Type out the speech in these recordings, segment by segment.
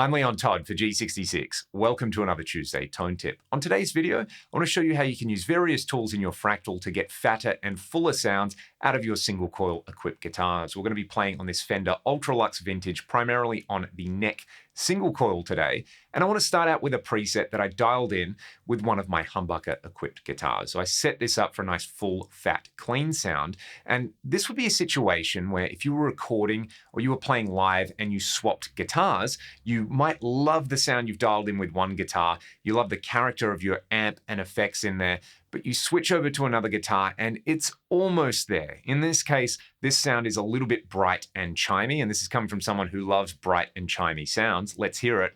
I'm Leon Todd for G66. Welcome to another Tuesday Tone Tip. On today's video, I want to show you how you can use various tools in your Fractal to get fatter and fuller sounds out of your single coil equipped guitars. We're going to be playing on this Fender Ultralux Vintage, primarily on the neck single coil today. And I want to start out with a preset that I dialed in with one of my humbucker equipped guitars. So I set this up for a nice full, fat, clean sound. And this would be a situation where if you were recording or you were playing live and you swapped guitars, you might love the sound you've dialed in with one guitar. You love the character of your amp and effects in there, but you switch over to another guitar and it's almost there. In this case, this sound is a little bit bright and chimey, and this is coming from someone who loves bright and chimey sounds. Let's hear it.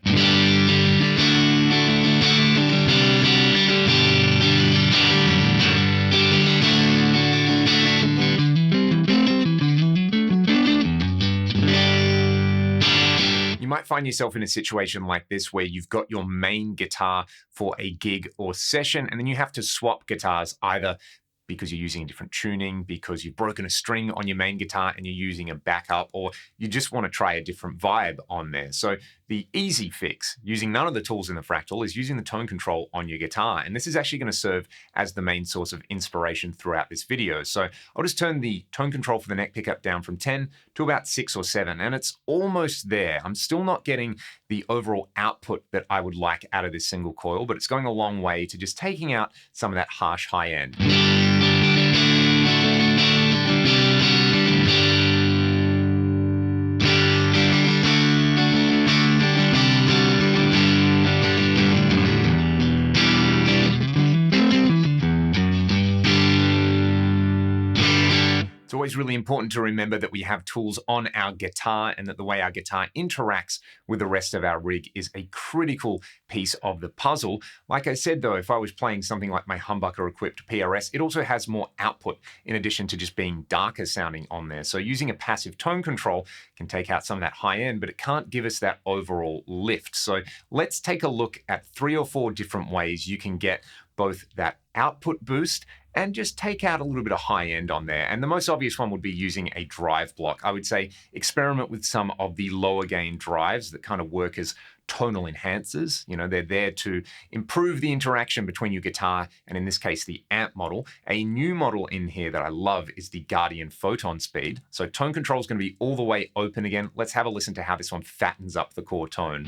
You might find yourself in a situation like this where you've got your main guitar for a gig or session, and then you have to swap guitars either because you're using a different tuning, because you've broken a string on your main guitar and you're using a backup, or you just want to try a different vibe on there. So the easy fix, using none of the tools in the Fractal, is using the tone control on your guitar. And this is actually going to serve as the main source of inspiration throughout this video. So I'll just turn the tone control for the neck pickup down from 10 to about 6 or 7, and it's almost there. I'm still not getting the overall output that I would like out of this single coil, but it's going a long way to just taking out some of that harsh high end. It's always really important to remember that we have tools on our guitar and that the way our guitar interacts with the rest of our rig is a critical piece of the puzzle. Like I said, though, if I was playing something like my humbucker equipped PRS, it also has more output in addition to just being darker sounding on there. So using a passive tone control can take out some of that high end, but it can't give us that overall lift. So let's take a look at 3 or 4 different ways you can get both that output boost and just take out a little bit of high end on there. And the most obvious one would be using a drive block. I would say experiment with some of the lower gain drives that kind of work as tonal enhancers. You know, they're there to improve the interaction between your guitar and, in this case, the amp model. A new model in here that I love is the Guardian Photon Speed. So tone control is going to be all the way open again. Let's have a listen to how this one fattens up the core tone.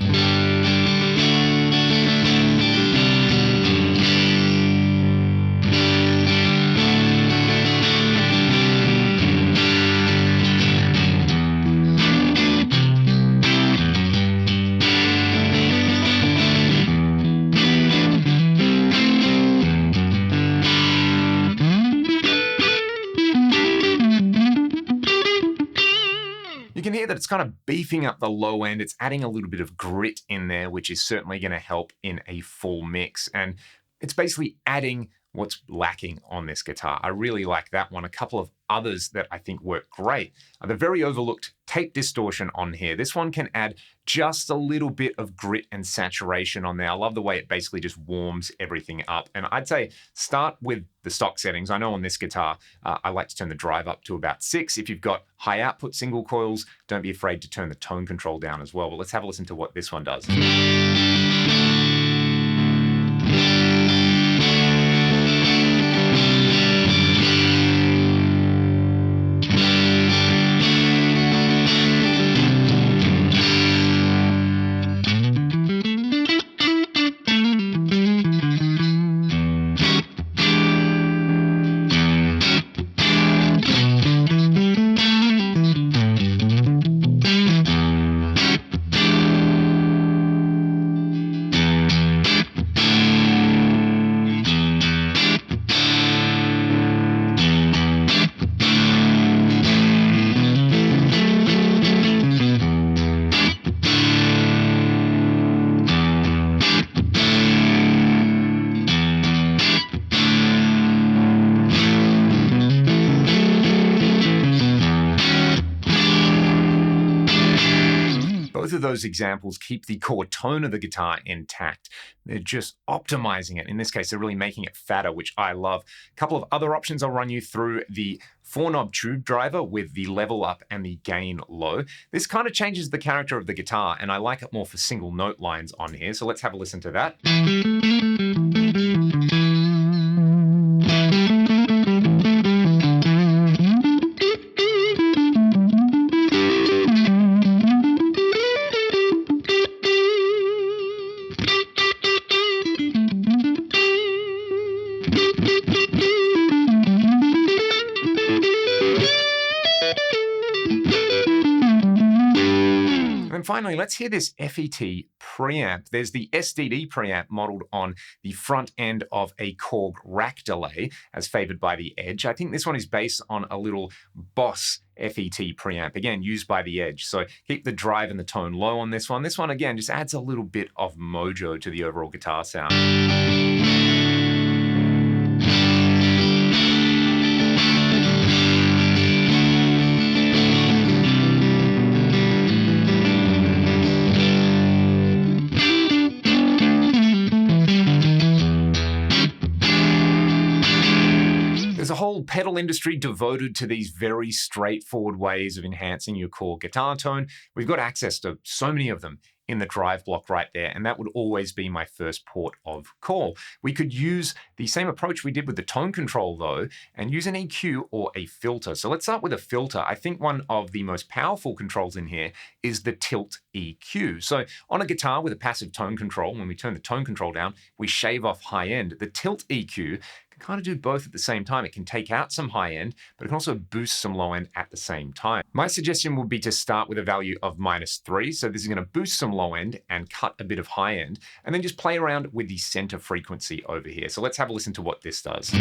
You can hear that it's kind of beefing up the low end. It's adding a little bit of grit in there, which is certainly going to help in a full mix. And it's basically adding what's lacking on this guitar. I really like that one. A couple of others that I think work great are the very overlooked tape distortion on here. This one can add just a little bit of grit and saturation on there. I love the way it basically just warms everything up. And I'd say start with the stock settings. I know on this guitar, I like to turn the drive up to about 6. If you've got high output single coils, don't be afraid to turn the tone control down as well. But let's have a listen to what this one does. of those examples keep the core tone of the guitar intact. They're just optimizing it. In this case, they're really making it fatter, which I love. A couple of other options I'll run you through: the 4-knob tube driver with the level up and the gain low. This kind of changes the character of the guitar, and I like it more for single note lines on here. So let's have a listen to that. And finally, let's hear this FET preamp. There's the SDD preamp modeled on the front end of a Korg rack delay, as favored by the Edge. I think this one is based on a little Boss FET preamp, again, used by the Edge. So keep the drive and the tone low on this one. This one, again, just adds a little bit of mojo to the overall guitar sound. There's a whole pedal industry devoted to these very straightforward ways of enhancing your core guitar tone. We've got access to so many of them in the drive block right there, and that would always be my first port of call. We could use the same approach we did with the tone control though, and use an EQ or a filter. So let's start with a filter. I think one of the most powerful controls in here is the tilt EQ. So on a guitar with a passive tone control, when we turn the tone control down, we shave off high end. The tilt EQ can kind of do both at the same time. It can take out some high end, but it can also boost some low end at the same time. My suggestion would be to start with a value of -3. So this is going to boost some low end and cut a bit of high end, and then just play around with the center frequency over here. So let's have a listen to what this does.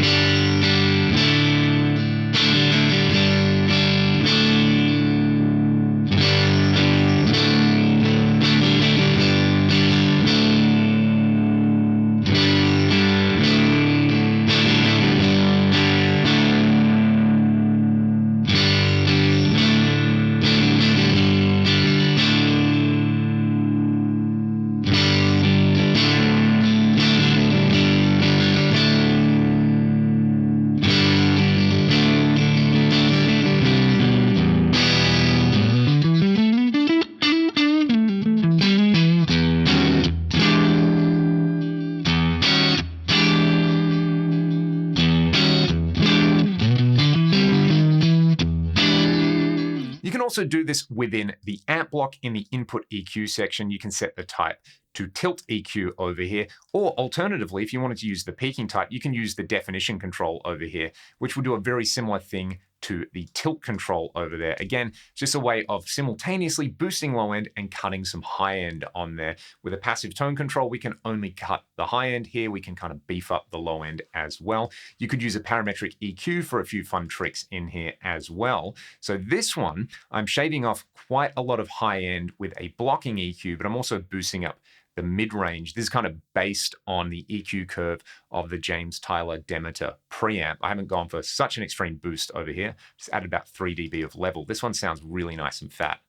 You can also do this within the amp block in the input EQ section. You can set the type to tilt EQ over here, or alternatively, if you wanted to use the peaking type, you can use the definition control over here, which will do a very similar thing to the tilt control over there. Again, just a way of simultaneously boosting low end and cutting some high end on there. With a passive tone control, we can only cut the high end here. We can kind of beef up the low end as well. You could use a parametric EQ for a few fun tricks in here as well. So this one, I'm shaving off quite a lot of high end with a blocking EQ, but I'm also boosting up the mid-range. This is kind of based on the EQ curve of the James Tyler Demeter preamp. I haven't gone for such an extreme boost over here. Just added about 3 dB of level. This one sounds really nice and fat.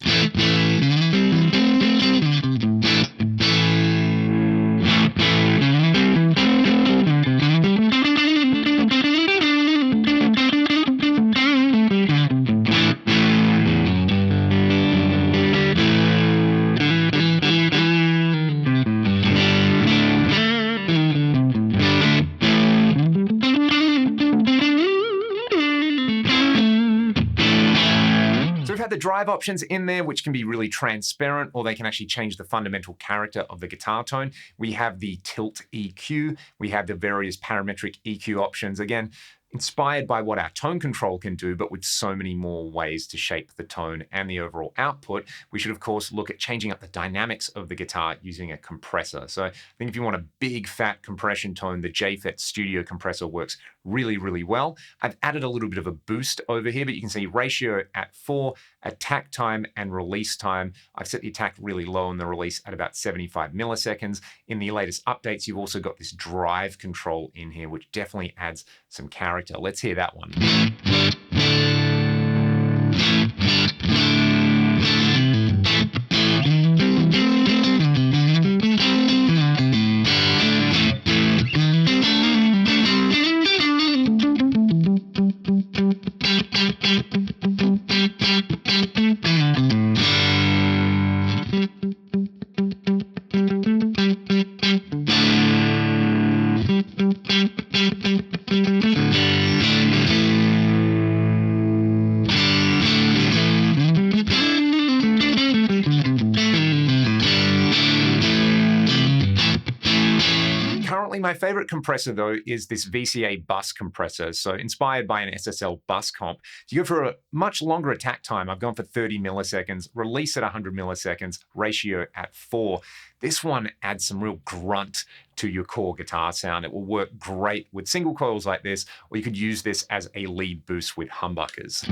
The drive options in there, which can be really transparent, or they can actually change the fundamental character of the guitar tone. We have the tilt EQ. We have the various parametric EQ options. Again, inspired by what our tone control can do, but with so many more ways to shape the tone and the overall output. We should, of course, look at changing up the dynamics of the guitar using a compressor. So I think if you want a big, fat compression tone, the JFET Studio compressor works really, really well. I've added a little bit of a boost over here, but you can see ratio at 4, attack time and release time. I've set the attack really low and the release at about 75 milliseconds. In the latest updates, you've also got this drive control in here, which definitely adds some character. Let's hear that one. my favorite compressor, though, is this VCA bus compressor. So inspired by an SSL bus comp. You go for a much longer attack time. I've gone for 30 milliseconds, release at 100 milliseconds, ratio at 4. This one adds some real grunt to your core guitar sound. It will work great with single coils like this, or you could use this as a lead boost with humbuckers.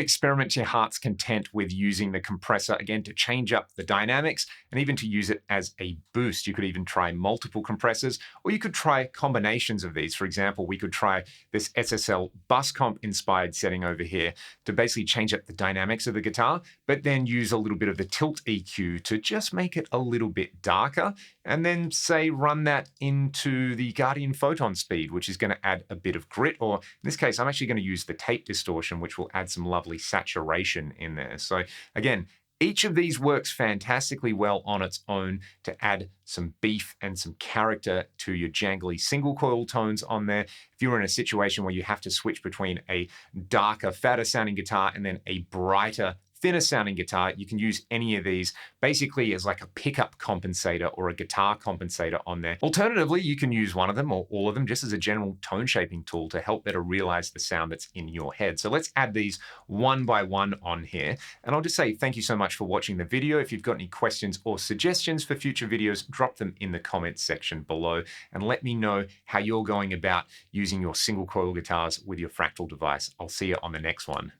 Experiment to your heart's content with using the compressor, again, to change up the dynamics and even to use it as a boost. You could even try multiple compressors, or you could try combinations of these. For example, we could try this SSL bus comp inspired setting over here to basically change up the dynamics of the guitar, but then use a little bit of the tilt EQ to just make it a little bit darker, and then say run that into the Guardian Photon speed, which is going to add a bit of grit, or in this case, I'm actually going to use the tape distortion, which will add some lovely saturation in there. So again, each of these works fantastically well on its own to add some beef and some character to your jangly single coil tones on there. If you're in a situation where you have to switch between a darker, fatter sounding guitar and then a brighter, thinner sounding guitar, you can use any of these basically as like a pickup compensator or a guitar compensator on there. Alternatively, you can use one of them or all of them just as a general tone shaping tool to help better realize the sound that's in your head. So let's add these one by one on here. And I'll just say thank you so much for watching the video. If you've got any questions or suggestions for future videos, drop them in the comments section below and let me know how you're going about using your single coil guitars with your Fractal device. I'll see you on the next one.